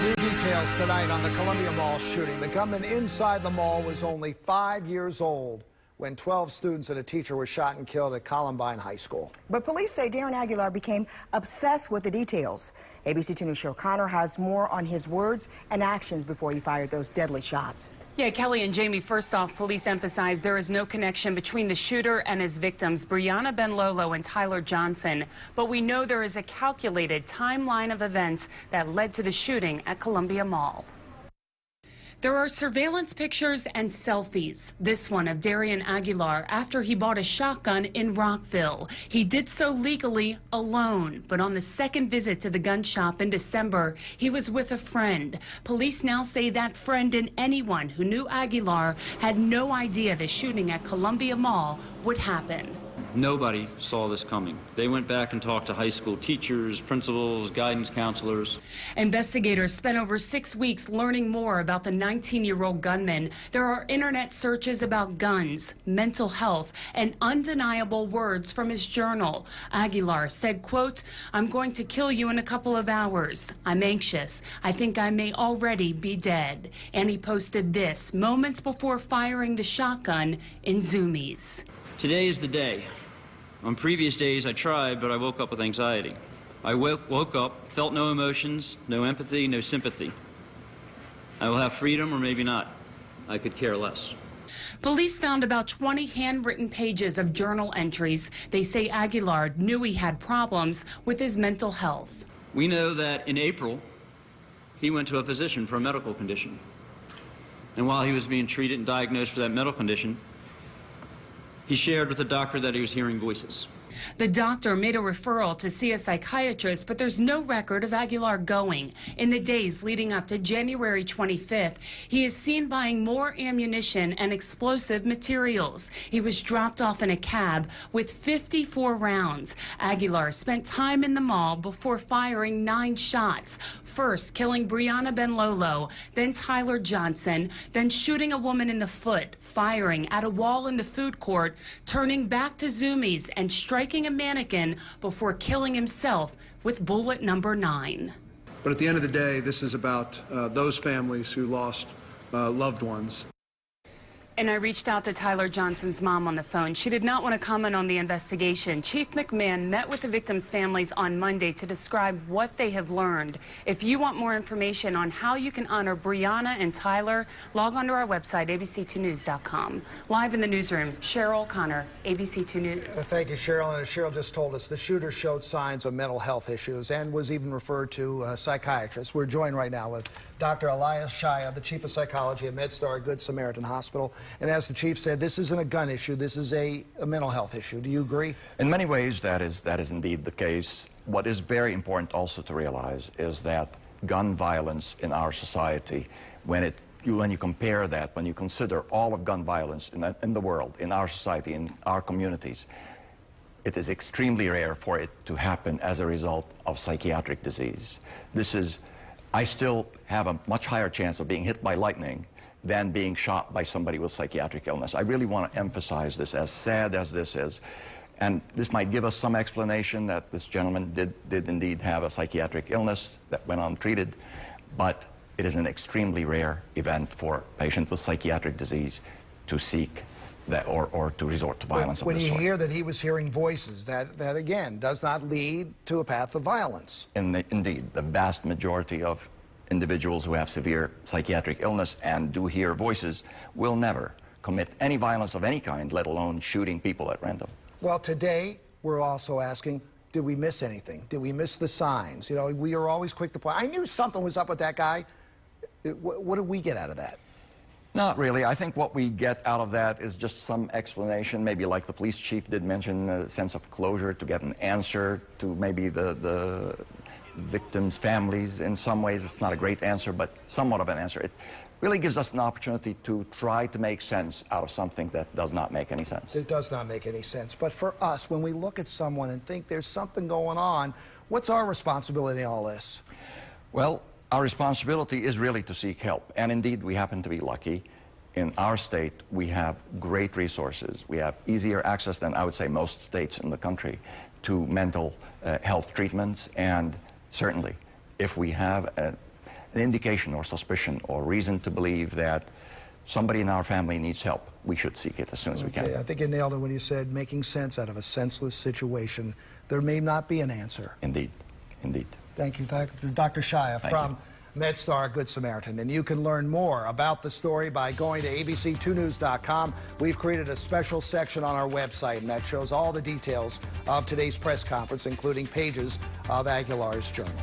New details tonight on the Columbia Mall shooting. The gunman inside the mall was only 5 years old when 12 students and a teacher were shot and killed at Columbine High School. But police say Darion Aguilar became obsessed with the details. ABC 2 News' Cheryl Connor has more on his words and actions before he fired those deadly shots. Yeah, Kelly and Jamie, first off, police emphasize there is no connection between the shooter and his victims, Brianna Benlolo and Tyler Johnson. But we know there is a calculated timeline of events that led to the shooting at Columbia Mall. There are surveillance pictures and selfies. This one of Darion Aguilar after he bought a shotgun in Rockville. He did so legally alone, but on the second visit to the gun shop in December, he was with a friend. Police now say that friend and anyone who knew Aguilar had no idea the shooting at Columbia Mall would happen. Nobody saw this coming. They went back and talked to high school teachers, principals, guidance counselors. Investigators spent over 6 weeks learning more about the 19-year-old gunman. There are internet searches about guns, mental health, and undeniable words from his journal. Aguilar said, quote, "I'm going to kill you in a couple of hours. I'm anxious. I think I may already be dead." And he posted this moments before firing the shotgun in Zoomies. Today is the day. On previous days, I tried, but I woke up with anxiety. I woke up, felt no emotions, no empathy, no sympathy. I will have freedom, or maybe not. I could care less. Police found about 20 handwritten pages of journal entries. They say Aguilar knew he had problems with his mental health. We know that in April, he went to a physician for a medical condition. And while he was being treated and diagnosed for that medical condition, he shared with the doctor that he was hearing voices. The doctor made a referral to see a psychiatrist, but there's no record of Aguilar going. In the days leading up to January 25th, he is seen buying more ammunition and explosive materials. He was dropped off in a cab with 54 rounds. Aguilar spent time in the mall before firing 9 shots, first killing Brianna Benlolo, then Tyler Johnson, then shooting a woman in the foot, firing at a wall in the food court, turning back to Zoomies and striking a mannequin before killing himself with bullet number 9. But at the end of the day, this is about those families who lost loved ones. And I reached out to Tyler Johnson's mom on the phone. She did not want to comment on the investigation. Chief McMahon met with the victims' families on Monday to describe what they have learned. If you want more information on how you can honor Brianna and Tyler, log on to our website, abc2news.com. Live in the newsroom, Cheryl Connor, ABC2 News. Thank you, Cheryl. And as Cheryl just told us, the shooter showed signs of mental health issues and was even referred to a psychiatrist. We're joined right now with Dr. Elias Shaya, the Chief of Psychology at MedStar Good Samaritan Hospital. And as the chief said, this isn't a gun issue, this is a mental health issue. Do you agree? In many ways, that is indeed the case. What is very important also to realize is that gun violence in our society, when you compare that, when you consider all of gun violence in the world, in our society, in our communities, it is extremely rare for it to happen as a result of psychiatric disease. I still have a much higher chance of being hit by lightning than being shot by somebody with psychiatric illness. I really want to emphasize this, as sad as this is. And this might give us some explanation that this gentleman did indeed have a psychiatric illness that went untreated, but it is an extremely rare event for a patient with psychiatric disease to seek that or to resort to violence of this sort. When you hear that he was hearing voices, that again does not lead to a path of violence. Indeed, the vast majority of individuals who have severe psychiatric illness and do hear voices will never commit any violence of any kind, let alone shooting people at random. Well, today we're also asking, did we miss anything? Did we miss the signs? You know, we are always quick to point. I knew something was up with that guy. What did we get out of that? Not really. I think what we get out of that is just some explanation, maybe like the police chief did mention, a sense of closure, to get an answer to maybe the victims' families. In some ways, it's not a great answer, but somewhat of an answer. It really gives us an opportunity to try to make sense out of something that does not make any sense. It does not make any sense. But for us, when we look at someone and think there's something going on, what's our responsibility in all this? Well, our responsibility is really to seek help. And indeed, we happen to be lucky. In our state, we have great resources. We have easier access than, I would say, most states in the country to mental health treatments. And certainly, if we have an indication or suspicion or reason to believe that somebody in our family needs help, we should seek it as soon as we can. Okay, I think you nailed it when you said making sense out of a senseless situation. There may not be an answer. Indeed, indeed. Thank you, Dr. Shia from MedStar Good Samaritan. And you can learn more about the story by going to abc2news.com. We've created a special section on our website, and that shows all the details of today's press conference, including pages of Aguilar's journal.